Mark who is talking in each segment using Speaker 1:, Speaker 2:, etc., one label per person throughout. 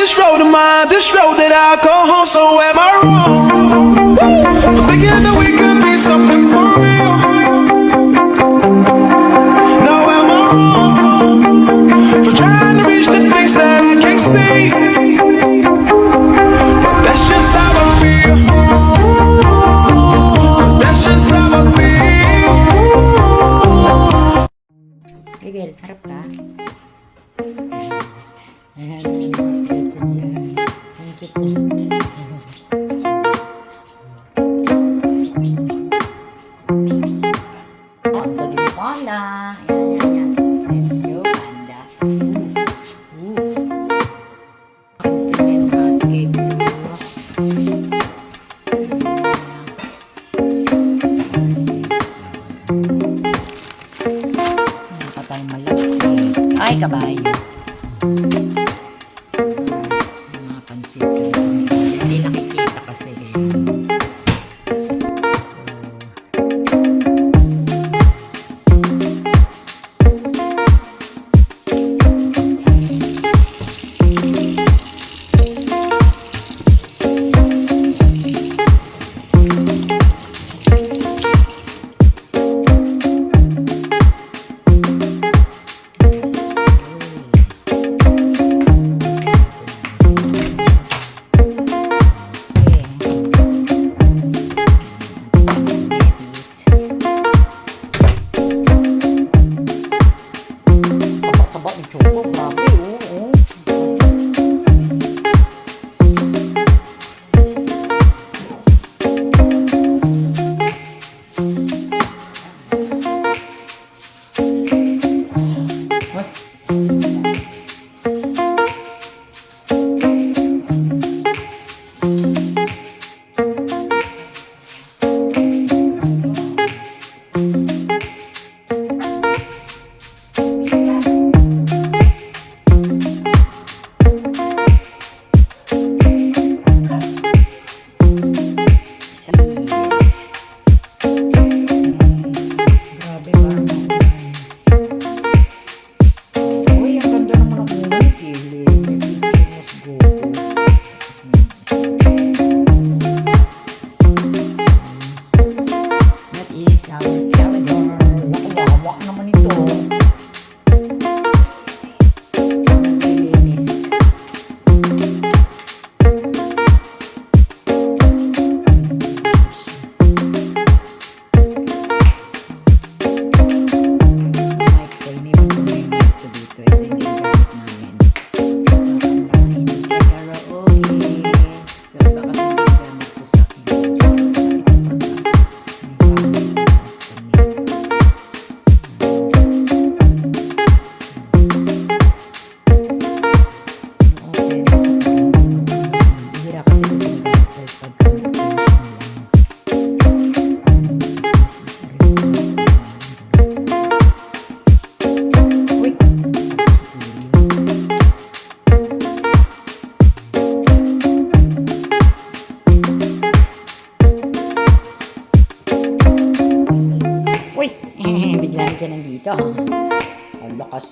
Speaker 1: this road that I call home. So am I wrong for thinking that we could be something for real? No, am I wrong for trying to reach the things that I can't see? But that's just how I feel. That's just how I feel.
Speaker 2: Miguel, harap ka. Ayan, stretch dyan. Ang cute na. Panda din panda. Ayan. Let's go, panda. Ito yung hot cakes. Nakatay malaki. Ay, kabayo. Mga pansit ko. Hindi nakikita kasi.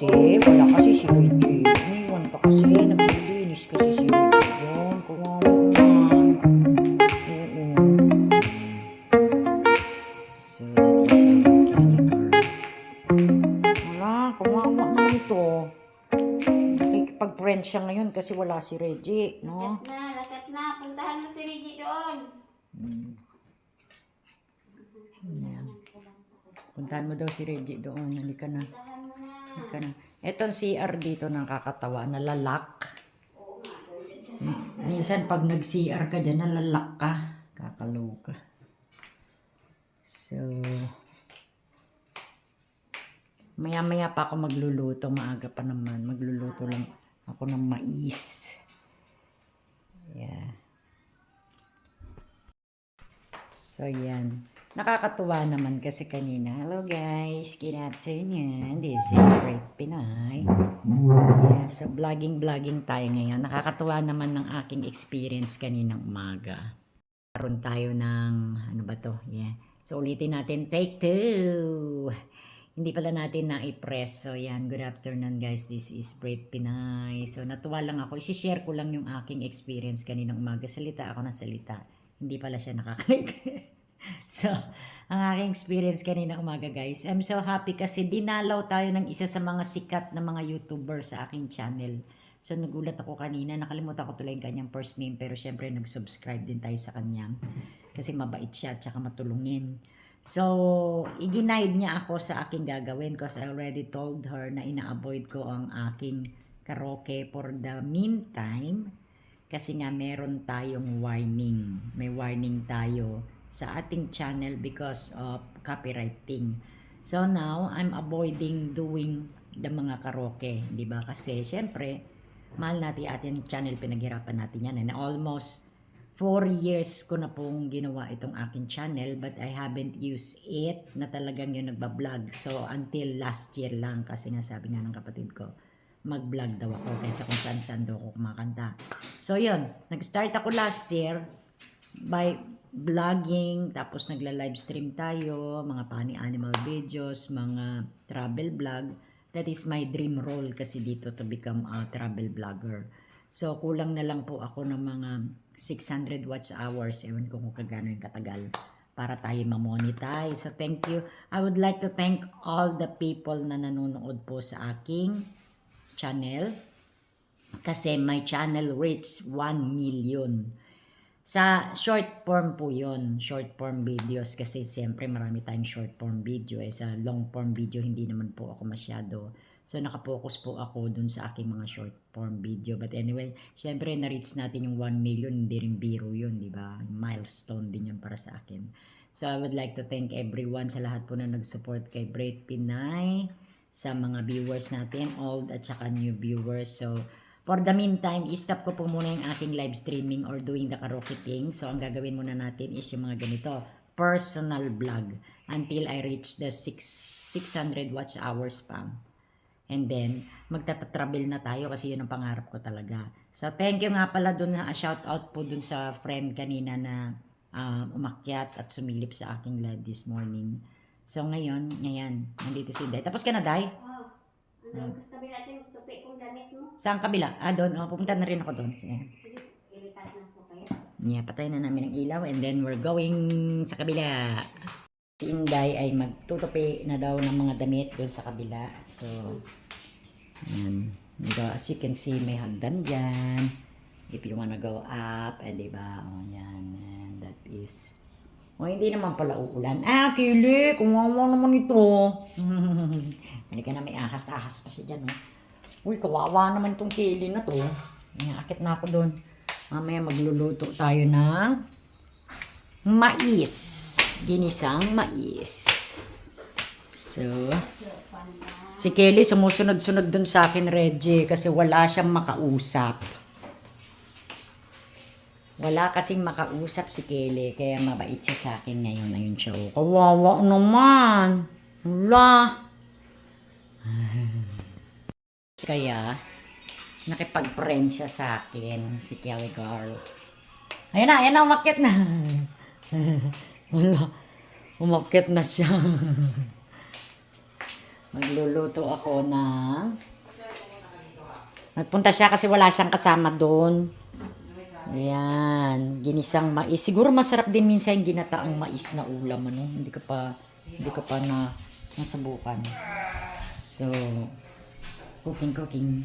Speaker 2: Wala kasi si Reggie. Iniwan ka kasi, naglilinis kasi si Reggie doon. Kawawa naman. Oo. So, that is our calicar. Wala, kawawa naman ito. Nakikipag-friend siya ngayon kasi wala si Reggie, no?
Speaker 3: Lakat na. Puntahan mo si Reggie doon.
Speaker 2: Ayan. Puntahan mo daw si Reggie doon. Halika na. Etong CR dito nakakatawa, nalalak. Minsan pag nag-CR ka dyan, nalalak ka. Kakaloka. So, maya-maya pa ako magluluto. Maaga pa naman. Magluluto lang ako ng mais. Yeah. So, yan. Nakakatuwa naman kasi kanina. Hello guys, good afternoon. This is Great Pinay. Yeah, so vlogging tayo ngayon. Nakakatuwa naman ng aking experience kaninang umaga. Karoon tayo ng, ano ba to? Yeah. So ulitin natin, take 2. hindi pala natin na-i-press. So, yan. Good afternoon, guys. This is Brave Pinay. So, natuwa lang ako. Isishare ko lang yung aking experience kaninang umaga. Salita ako ng salita. Hindi pala siya nakakalik. So, ang aking experience kanina umaga, guys. I'm so happy kasi dinalaw tayo ng isa sa mga sikat na mga YouTuber sa aking channel. So, nagulat ako kanina. Nakalimutan ko tuloy yung kanyang first name. Pero, syempre, nag-subscribe din tayo sa kanyang. Kasi mabait siya at saka matulungin. So, i-denied niya ako sa aking gagawin because I already told her na ina-avoid ko ang aking karaoke for the meantime. Kasi nga meron tayong warning. May warning tayo sa ating channel because of copywriting. So now, I'm avoiding doing the mga karaoke. Di ba? Kasi syempre, mahal natin ating channel. Pinaghirapan natin yan. And almost 4 years ko na pong ginawa itong aking channel but I haven't used it na talagang yung nagbablog. So, until last year lang kasi nga sabi nga ng kapatid ko, mag-vlog daw ako kaysa kung saan-saan daw ako kumakanta. So, yun. Nag-start ako last year by vlogging, tapos nagla-livestream tayo, mga funny animal videos, mga travel vlog. That is my dream role kasi dito to become a travel vlogger. So, kulang na lang po ako ng mga 600 watch hours. Ewan ko kung kagano yung katagal para tayo ma-monetize. So, thank you. I would like to thank all the people na nanonood po sa aking channel. Kasi my channel reached 1 million. Sa short form po yun. Short form videos. Kasi siyempre marami tayong short form video. Sa long form video, hindi naman po ako masyado. So, nakapokus po ako dun sa aking mga short form video. But anyway, syempre, na-reach natin yung 1 million. Hindi rin biro yun, di ba? Milestone din yun para sa akin. So, I would like to thank everyone sa lahat po na nag-support kay Brave Pinay, sa mga viewers natin, old at saka new viewers. So, for the meantime, i-stop ko po muna yung aking live streaming or doing the karaoke thing. So, ang gagawin muna natin is yung mga ganito, personal vlog until I reach the 600 watch hours pa. And then, magtatatravel na tayo kasi yun ang pangarap ko talaga. So, thank you nga pala dun, shout out po dun sa friend kanina na umakyat at sumilip sa aking live this morning. So, ngayon, nandito si Day. Tapos ka na, Day?
Speaker 3: Oh, ano, gusto tabi natin magtupi kung damit mo.
Speaker 2: Saan kabila? Doon. Pupunta na rin ako doon. Sige.
Speaker 3: Sige, ilipat na po kayo.
Speaker 2: Yeah, patay na namin ang ilaw and then we're going sa kabila. Si Inday ay magtutupi na daw ng mga damit doon sa kabila. So, yan. As you can see, may hagdan dyan. If you wanna go up, diba? O, yan. And that is... O, hindi naman pala uulan. Kili! Kawawa naman ito. Hindi ka na, may ahas-ahas pa siya dyan, Uy, kawawa naman itong Kili na to. Akit na ako doon. Mamaya magluluto tayo ng mais. Ginisang mais. So, si Kelly sumusunod-sunod dun sa akin, Reggie, kasi wala siyang makausap. Wala kasing makausap si Kelly, kaya mabait siya sa akin ngayon. Ayun siya, kawawa naman. Wala. Kaya, nakipag-friend siya sa akin, si Kelly Girl. Ayan na, umakyat na. Wala, umakyat na siya. Magluluto ako ng... Nagpunta siya kasi wala siyang kasama doon. Ayan, ginisang mais. Siguro masarap din minsan yung ginataang mais na ulam, Hindi ka pa nasubukan. So, cooking.